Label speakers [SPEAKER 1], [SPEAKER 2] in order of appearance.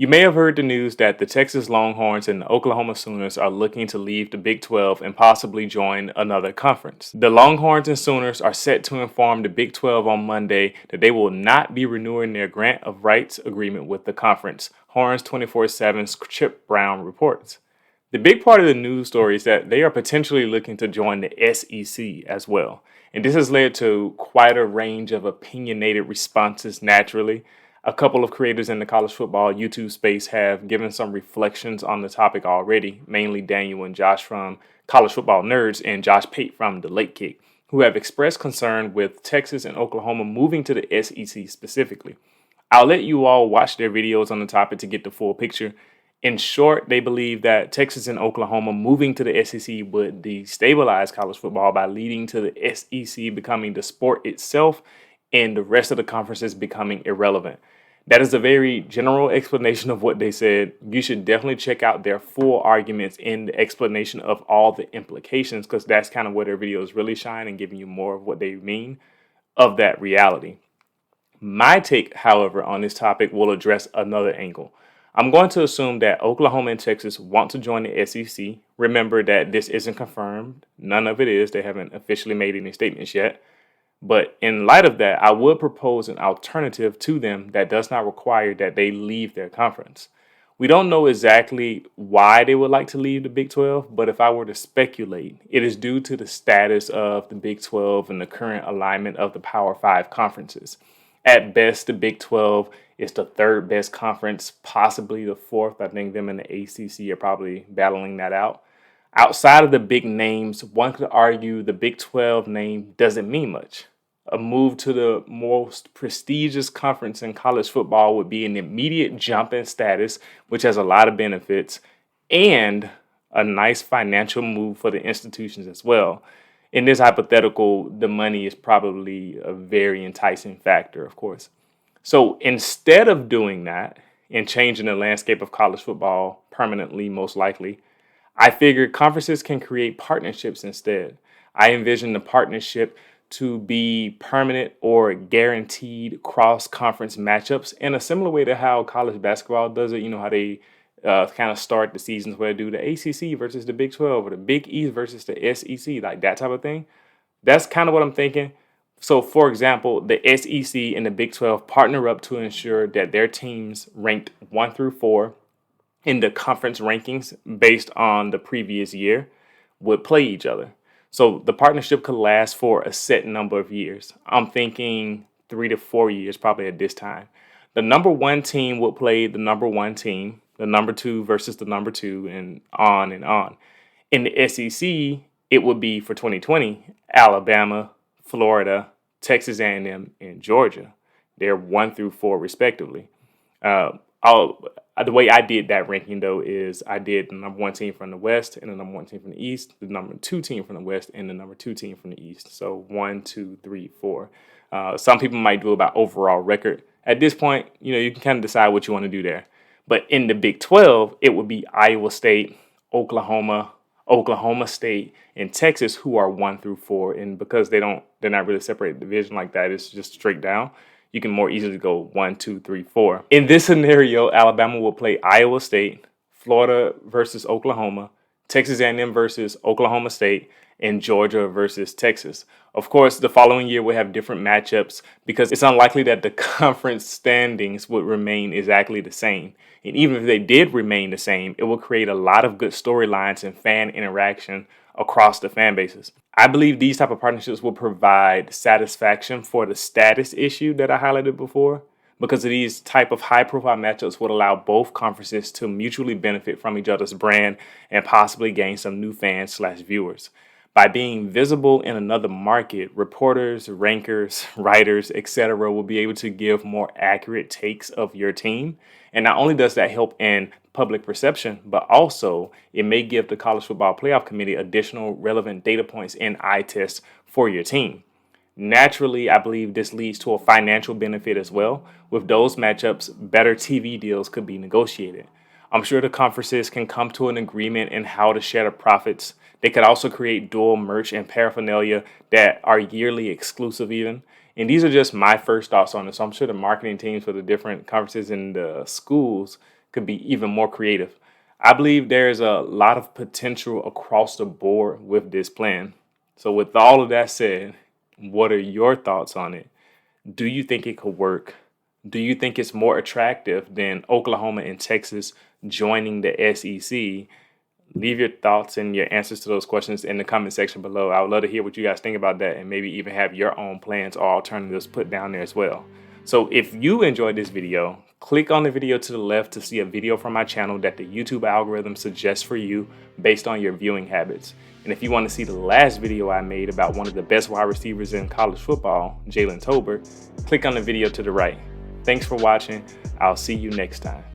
[SPEAKER 1] You may have heard the news that the Texas Longhorns and the Oklahoma Sooners are looking to leave the Big 12 and possibly join another conference. The Longhorns and Sooners are set to inform the Big 12 on Monday that they will not be renewing their grant of rights agreement with the conference, Horns 24/7's Chip Brown reports. The big part of the news story is that they are potentially looking to join the SEC as well. And this has led to quite a range of opinionated responses naturally. A couple of creators in the college football YouTube space have given some reflections on the topic already, mainly Daniel and Josh from College Football Nerds and Josh Pate from The Late Kick, who have expressed concern with Texas and Oklahoma moving to the SEC specifically. I'll let you all watch their videos on the topic to get the full picture. In short, they believe that Texas and Oklahoma moving to the SEC would destabilize college football by leading to the SEC becoming the sport itself and the rest of the conferences becoming irrelevant. That is a very general explanation of what they said. You should definitely check out their full arguments in the explanation of all the implications, because that's kind of where their videos really shine and giving you more of what they mean of that reality. My take, however, on this topic will address another angle. I'm going to assume that Oklahoma and Texas want to join the SEC. Remember that this isn't confirmed. None of it is. They haven't officially made any statements yet. But in light of that, I would propose an alternative to them that does not require that they leave their conference. We don't know exactly why they would like to leave the Big 12, but if I were to speculate, it is due to the status of the Big 12 and the current alignment of the Power 5 conferences. At best, the Big 12 is the third best conference, possibly the fourth. I think them and the ACC are probably battling that out. Outside of the big names, one could argue the Big 12 name doesn't mean much. A move to the most prestigious conference in college football would be an immediate jump in status, which has a lot of benefits, and a nice financial move for the institutions as well. In this hypothetical, the money is probably a very enticing factor, of course. So instead of doing that and changing the landscape of college football permanently, most likely, I figured conferences can create partnerships instead. I envision the partnership to be permanent or guaranteed cross-conference matchups in a similar way to how college basketball does it. You know how they kind of start the seasons where they do the ACC versus the Big 12 or the Big East versus the SEC, like that type of thing. That's kind of what I'm thinking. So, for example, the SEC and the Big 12 partner up to ensure that their teams ranked 1 through 4 in the conference rankings based on the previous year would play each other. So the partnership could last for a set number of years. I'm thinking 3 to 4 years, probably at this time. The number one team would play the number one team, the number two versus the number two, and on and on. In the SEC, it would be for 2020, Alabama, Florida, Texas A&M, and Georgia. They're 1 through 4 respectively. The way I did that ranking, though, is I did the number one team from the West and the number one team from the East, the number two team from the West, and the number two team from the East. So 1, 2, 3, 4. Some people might do about overall record. At this point, you can kind of decide what you want to do there. But in the Big 12, it would be Iowa State, Oklahoma, Oklahoma State, and Texas, who are 1 through 4. And because they're not really separated division like that, it's just straight down. You can more easily go 1, 2, 3, 4. In this scenario, Alabama will play Iowa State, Florida versus Oklahoma, Texas A&M versus Oklahoma State, and Georgia versus Texas. Of course, the following year we'll have different matchups because it's unlikely that the conference standings would remain exactly the same. And even if they did remain the same, it will create a lot of good storylines and fan interaction across the fan bases. I believe these type of partnerships will provide satisfaction for the status issue that I highlighted before, because of these type of high profile matchups would allow both conferences to mutually benefit from each other's brand and possibly gain some new fans/viewers. By being visible in another market, reporters, rankers, writers, etc. will be able to give more accurate takes of your team. And not only does that help in public perception, but also it may give the College Football Playoff Committee additional relevant data points and eye tests for your team. Naturally, I believe this leads to a financial benefit as well. With those matchups, better TV deals could be negotiated. I'm sure the conferences can come to an agreement in how to share the profits. They could also create dual merch and paraphernalia that are yearly exclusive even. And these are just my first thoughts on this. So I'm sure the marketing teams for the different conferences and the schools could be even more creative. I believe there's a lot of potential across the board with this plan. So, with all of that said, what are your thoughts on it? Do you think it could work? Do you think it's more attractive than Oklahoma and Texas joining the SEC? Leave your thoughts and your answers to those questions in the comment section below. I would love to hear what you guys think about that and maybe even have your own plans or alternatives put down there as well. So if you enjoyed this video, click on the video to the left to see a video from my channel that the YouTube algorithm suggests for you based on your viewing habits. And if you want to see the last video I made about one of the best wide receivers in college football, Jalen Tolbert, click on the video to the right. Thanks for watching. I'll see you next time.